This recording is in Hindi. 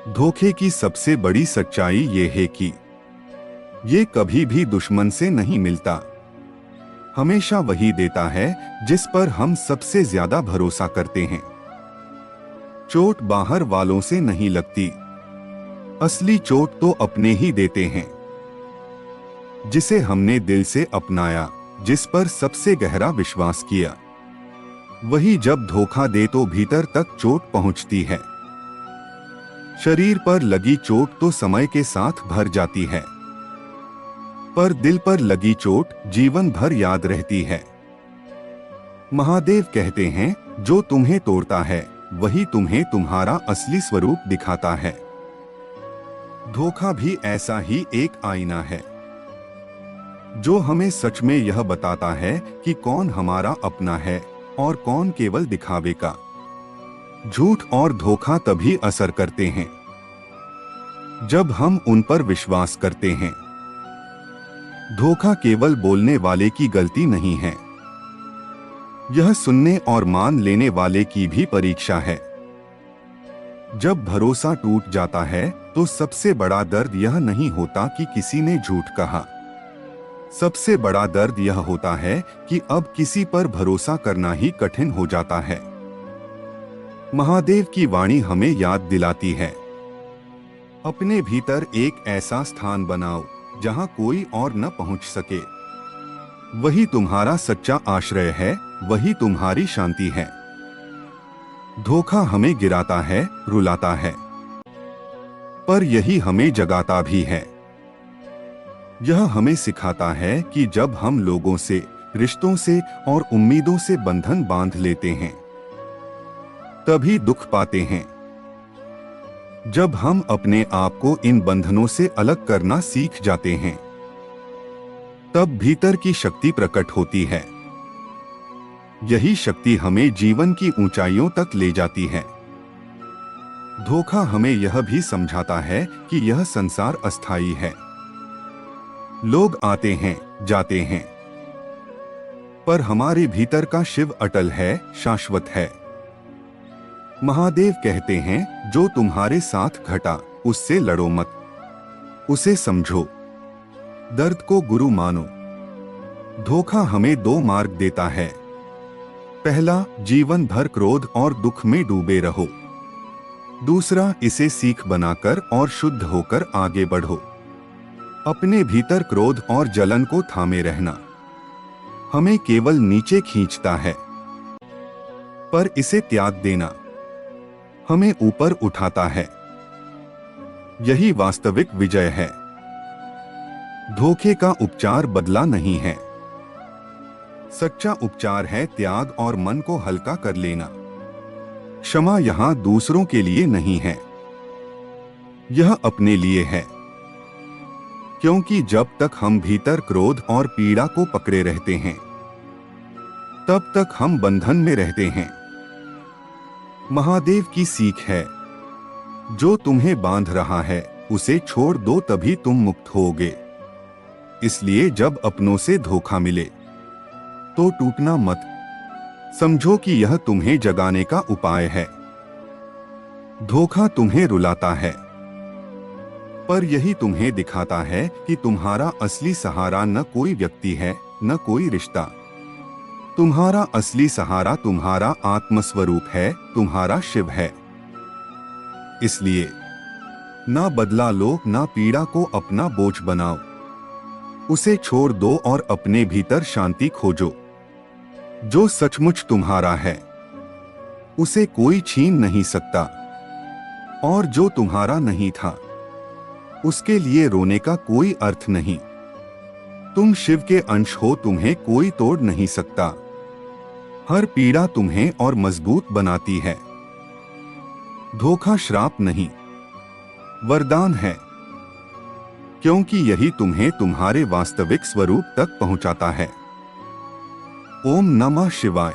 धोखे की सबसे बड़ी सच्चाई ये है कि ये कभी भी दुश्मन से नहीं मिलता। हमेशा वही देता है जिस पर हम सबसे ज्यादा भरोसा करते हैं। चोट बाहर वालों से नहीं लगती, असली चोट तो अपने ही देते हैं। जिसे हमने दिल से अपनाया, जिस पर सबसे गहरा विश्वास किया, वही जब धोखा दे तो भीतर तक चोट पहुंचती है। शरीर पर लगी चोट तो समय के साथ भर जाती है, पर दिल पर लगी चोट जीवन भर याद रहती है। महादेव कहते हैं, जो तुम्हें तोड़ता है वही तुम्हें तुम्हारा असली स्वरूप दिखाता है। धोखा भी ऐसा ही एक आईना है, जो हमें सच में यह बताता है कि कौन हमारा अपना है और कौन केवल दिखावे का। झूठ और धोखा तभी असर करते हैं जब हम उन पर विश्वास करते हैं। धोखा केवल बोलने वाले की गलती नहीं है, यह सुनने और मान लेने वाले की भी परीक्षा है। जब भरोसा टूट जाता है तो सबसे बड़ा दर्द यह नहीं होता कि किसी ने झूठ कहा, सबसे बड़ा दर्द यह होता है कि अब किसी पर भरोसा करना ही कठिन हो जाता है। महादेव की वाणी हमें याद दिलाती है, अपने भीतर एक ऐसा स्थान बनाओ जहां कोई और न पहुंच सके। वही तुम्हारा सच्चा आश्रय है, वही तुम्हारी शांति है। धोखा हमें गिराता है, रुलाता है, पर यही हमें जगाता भी है। यह हमें सिखाता है कि जब हम लोगों से, रिश्तों से और उम्मीदों से बंधन बांध लेते हैं, तभी दुख पाते हैं। जब हम अपने आप को इन बंधनों से अलग करना सीख जाते हैं, तब भीतर की शक्ति प्रकट होती है। यही शक्ति हमें जीवन की ऊंचाइयों तक ले जाती है। धोखा हमें यह भी समझाता है कि यह संसार अस्थायी है। लोग आते हैं, जाते हैं, पर हमारे भीतर का शिव अटल है, शाश्वत है। महादेव कहते हैं, जो तुम्हारे साथ घटा उससे लड़ो मत, उसे समझो, दर्द को गुरु मानो। धोखा हमें दो मार्ग देता है। पहला, जीवन भर क्रोध और दुख में डूबे रहो। दूसरा, इसे सीख बनाकर और शुद्ध होकर आगे बढ़ो। अपने भीतर क्रोध और जलन को थामे रहना हमें केवल नीचे खींचता है, पर इसे त्याग देना हमें ऊपर उठाता है। यही वास्तविक विजय है। धोखे का उपचार बदला नहीं है, सच्चा उपचार है त्याग और मन को हल्का कर लेना। क्षमा यहां दूसरों के लिए नहीं है, यह अपने लिए है। क्योंकि जब तक हम भीतर क्रोध और पीड़ा को पकड़े रहते हैं, तब तक हम बंधन में रहते हैं। महादेव की सीख है, जो तुम्हें बांध रहा है उसे छोड़ दो, तभी तुम मुक्त होगे। इसलिए जब अपनों से धोखा मिले तो टूटना मत, समझो कि यह तुम्हें जगाने का उपाय है। धोखा तुम्हें रुलाता है, पर यही तुम्हें दिखाता है कि तुम्हारा असली सहारा न कोई व्यक्ति है, न कोई रिश्ता। तुम्हारा असली सहारा तुम्हारा आत्मस्वरूप है, तुम्हारा शिव है। इसलिए ना बदला लो, ना पीड़ा को अपना बोझ बनाओ, उसे छोड़ दो और अपने भीतर शांति खोजो। जो सचमुच तुम्हारा है उसे कोई छीन नहीं सकता, और जो तुम्हारा नहीं था उसके लिए रोने का कोई अर्थ नहीं। तुम शिव के अंश हो, तुम्हें कोई तोड़ नहीं सकता। हर पीड़ा तुम्हें और मजबूत बनाती है। धोखा श्राप नहीं, वरदान है, क्योंकि यही तुम्हें तुम्हारे वास्तविक स्वरूप तक पहुंचाता है। ओम नमः शिवाय।